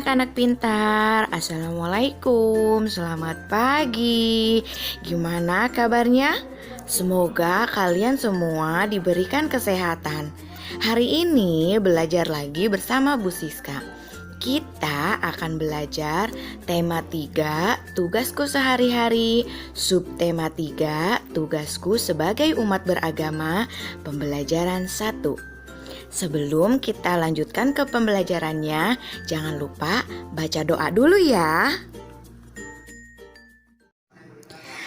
anak-anak pintar, Assalamualaikum, selamat pagi. Gimana kabarnya? Semoga kalian semua diberikan kesehatan. Hari ini belajar lagi bersama Bu Siska. Kita akan belajar tema 3, tugasku sehari-hari, subtema 3, tugasku sebagai umat beragama, pembelajaran 1. Sebelum kita lanjutkan ke pembelajarannya, jangan lupa baca doa dulu ya.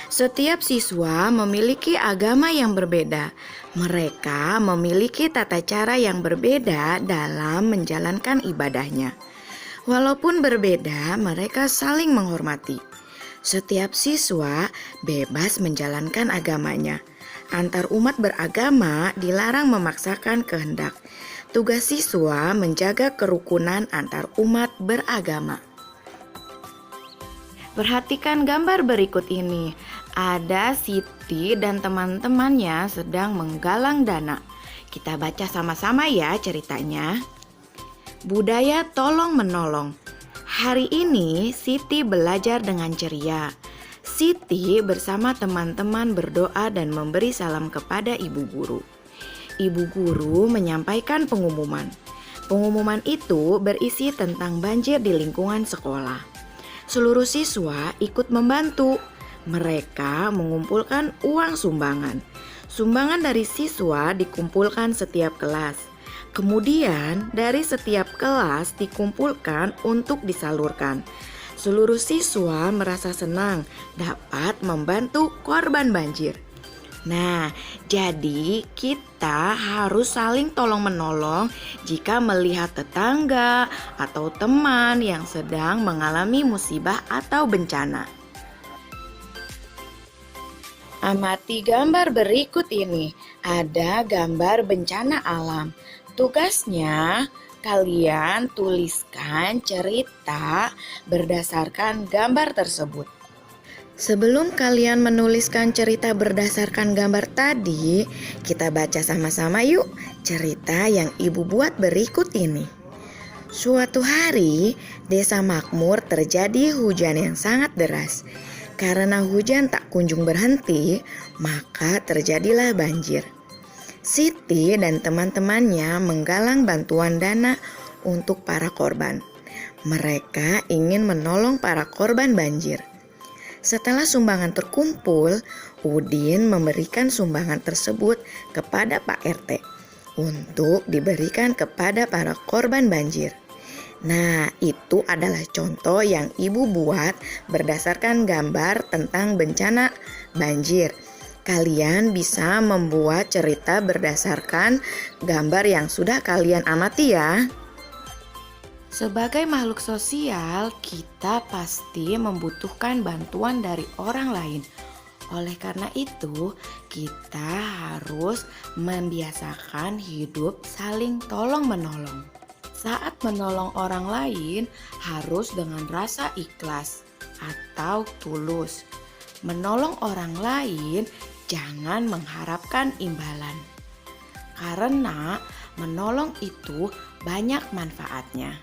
Setiap siswa memiliki agama yang berbeda. Mereka memiliki tata cara yang berbeda dalam menjalankan ibadahnya. Walaupun berbeda, mereka saling menghormati. Setiap siswa bebas menjalankan agamanya. Antar umat beragama dilarang memaksakan kehendak. Tugas siswa menjaga kerukunan antar umat beragama. Perhatikan gambar berikut ini. Ada Siti dan teman-temannya sedang menggalang dana. Kita baca sama-sama ya ceritanya. Budaya tolong-menolong. Hari ini Siti belajar dengan ceria. Siti bersama teman-teman berdoa dan memberi salam kepada ibu guru. Ibu guru menyampaikan pengumuman. Pengumuman itu berisi tentang banjir di lingkungan sekolah. Seluruh siswa ikut membantu. Mereka mengumpulkan uang sumbangan. Sumbangan dari siswa dikumpulkan setiap kelas. Kemudian dari setiap kelas dikumpulkan untuk disalurkan. Seluruh siswa merasa senang dapat membantu korban banjir. Nah, jadi kita harus saling tolong-menolong jika melihat tetangga atau teman yang sedang mengalami musibah atau bencana. Amati gambar berikut ini. Ada gambar bencana alam. Tugasnya, kalian tuliskan cerita berdasarkan gambar tersebut. Sebelum kalian menuliskan cerita berdasarkan gambar tadi, kita baca sama-sama yuk cerita yang ibu buat berikut ini. Suatu hari, desa makmur terjadi hujan yang sangat deras. Karena hujan tak kunjung berhenti, maka terjadilah banjir. Siti dan teman-temannya menggalang bantuan dana untuk para korban. Mereka ingin menolong para korban banjir. Setelah sumbangan terkumpul, Udin memberikan sumbangan tersebut kepada Pak RT untuk diberikan kepada para korban banjir. Nah, itu adalah contoh yang ibu buat berdasarkan gambar tentang bencana banjir. Kalian bisa membuat cerita berdasarkan gambar yang sudah kalian amati ya. Sebagai makhluk sosial, kita pasti membutuhkan bantuan dari orang lain. Oleh karena itu, kita harus membiasakan hidup saling tolong-menolong. Saat menolong orang lain, harus dengan rasa ikhlas atau tulus. Menolong orang lain, jangan mengharapkan imbalan. Karena menolong itu banyak manfaatnya.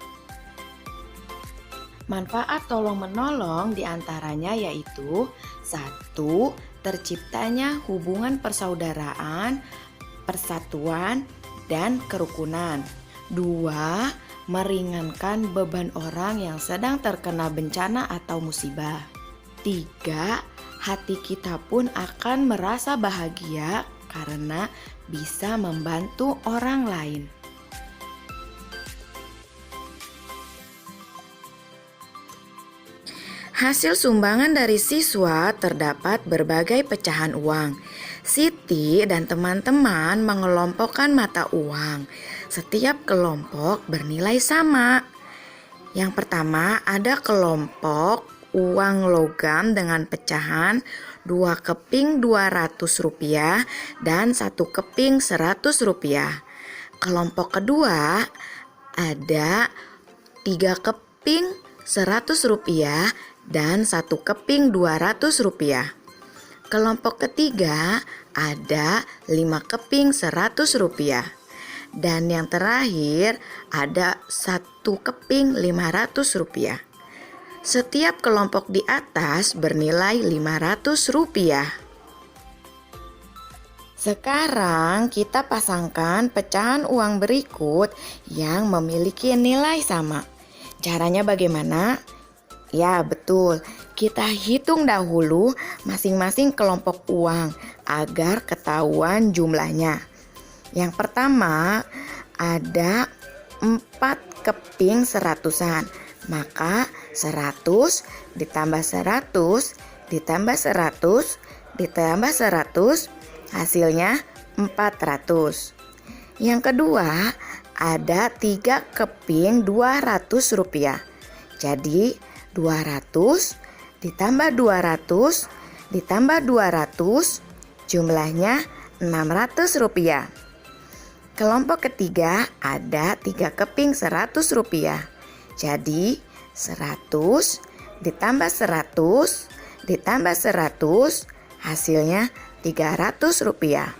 Manfaat tolong-menolong diantaranya yaitu 1. Terciptanya hubungan persaudaraan, persatuan, dan kerukunan. 2. Meringankan beban orang yang sedang terkena bencana atau musibah. 3. Hati kita pun akan merasa bahagia karena bisa membantu orang lain. Hasil sumbangan dari siswa terdapat berbagai pecahan uang. Siti dan teman-teman mengelompokkan mata uang. Setiap kelompok bernilai sama. Yang pertama ada kelompok uang logam dengan pecahan 2 keping Rp200 dan 1 keping Rp100. Kelompok kedua ada 3 keping Rp100 dan 1 keping Rp200. Kelompok ketiga ada 5 keping Rp100 Dan yang terakhir ada 1 keping Rp500. Setiap kelompok di atas bernilai Rp500. Sekarang kita pasangkan pecahan uang berikut yang memiliki nilai sama. Caranya bagaimana? Ya betul, kita hitung dahulu masing-masing kelompok uang agar ketahuan jumlahnya. Yang pertama ada 4 keping seratusan. Maka 100 ditambah 100 ditambah 100 ditambah 100 hasilnya 400. Yang kedua ada 3 keping Rp200. Jadi 200 ditambah 200 ditambah 200 jumlahnya Rp600. Kelompok ketiga ada 3 keping Rp100. Jadi 100 ditambah 100 ditambah 100 hasilnya Rp300.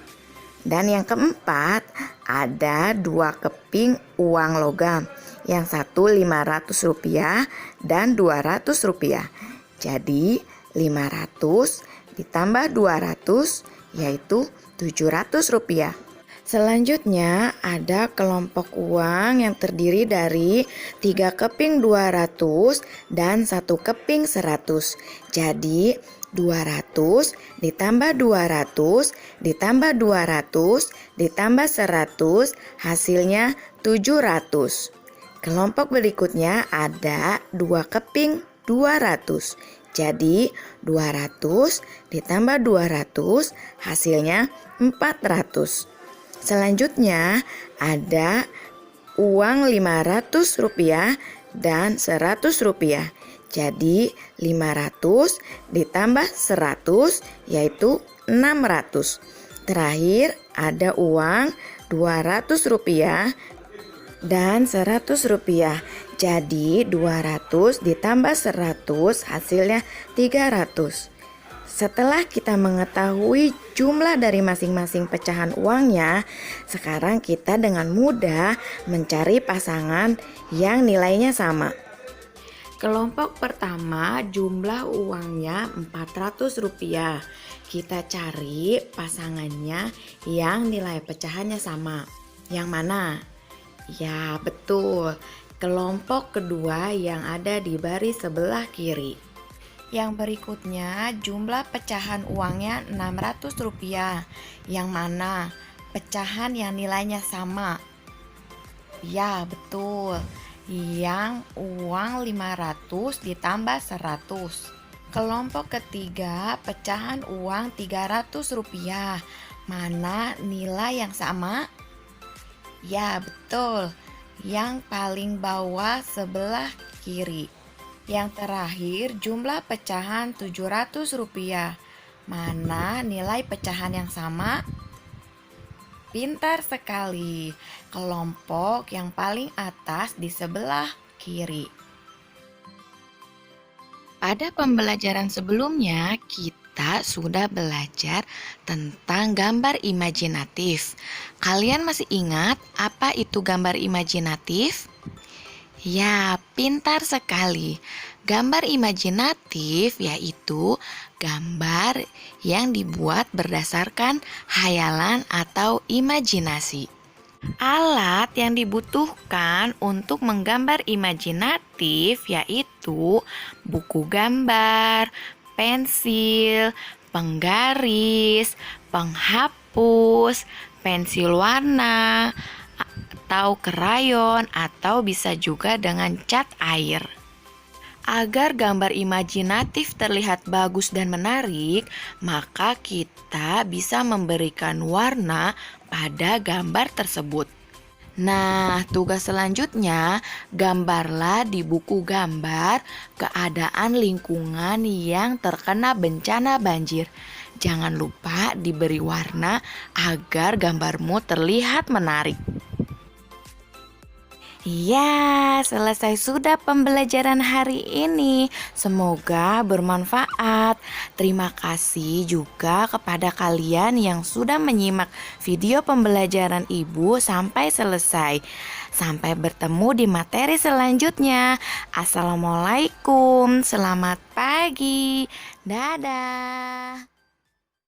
Dan yang keempat ada 2 keping uang logam. Yang satu Rp500 dan Rp200. Jadi 500 ditambah 200 yaitu Rp700. Selanjutnya ada kelompok uang yang terdiri dari 3 keping 200 dan 1 keping 100. Jadi 200 ditambah 200 ditambah 200 ditambah 100 hasilnya 700. Kelompok berikutnya ada 2 keping 200. Jadi 200 ditambah 200 hasilnya 400. Selanjutnya ada uang Rp500 dan Rp100. Jadi 500 ditambah 100 yaitu 600. Terakhir ada uang Rp200 dan Rp100. Jadi 200 ditambah 100 hasilnya 300. Setelah kita mengetahui jumlah dari masing-masing pecahan uangnya, sekarang kita dengan mudah mencari pasangan yang nilainya sama. Kelompok pertama jumlah uangnya Rp400. Kita cari pasangannya yang nilai pecahannya sama. Yang mana? Ya betul, kelompok kedua yang ada di baris sebelah kiri. Yang berikutnya jumlah pecahan uangnya Rp600. Yang mana pecahan yang nilainya sama? Ya betul, yang uang 500 ditambah 100. Kelompok ketiga pecahan uang Rp300. Mana nilai yang sama? Ya betul, yang paling bawah sebelah kiri. Yang terakhir jumlah pecahan Rp700. Mana nilai pecahan yang sama? Pintar sekali, kelompok yang paling atas di sebelah kiri. Pada pembelajaran sebelumnya kita sudah belajar tentang gambar imajinatif. Kalian masih ingat apa itu gambar imajinatif? Ya, pintar sekali. Gambar imajinatif yaitu gambar yang dibuat berdasarkan hayalan atau imajinasi. Alat yang dibutuhkan untuk menggambar imajinatif yaitu buku gambar, pensil, penggaris, penghapus, pensil warna, atau krayon, atau bisa juga dengan cat air. Agar gambar imajinatif terlihat bagus dan menarik, maka kita bisa memberikan warna pada gambar tersebut. Nah, tugas selanjutnya, gambarlah di buku gambar keadaan lingkungan yang terkena bencana banjir. Jangan lupa diberi warna agar gambarmu terlihat menarik. Iya, selesai sudah pembelajaran hari ini. Semoga bermanfaat. Terima kasih juga kepada kalian yang sudah menyimak video pembelajaran Ibu sampai selesai. Sampai bertemu di materi selanjutnya. Assalamualaikum, selamat pagi. Dadah.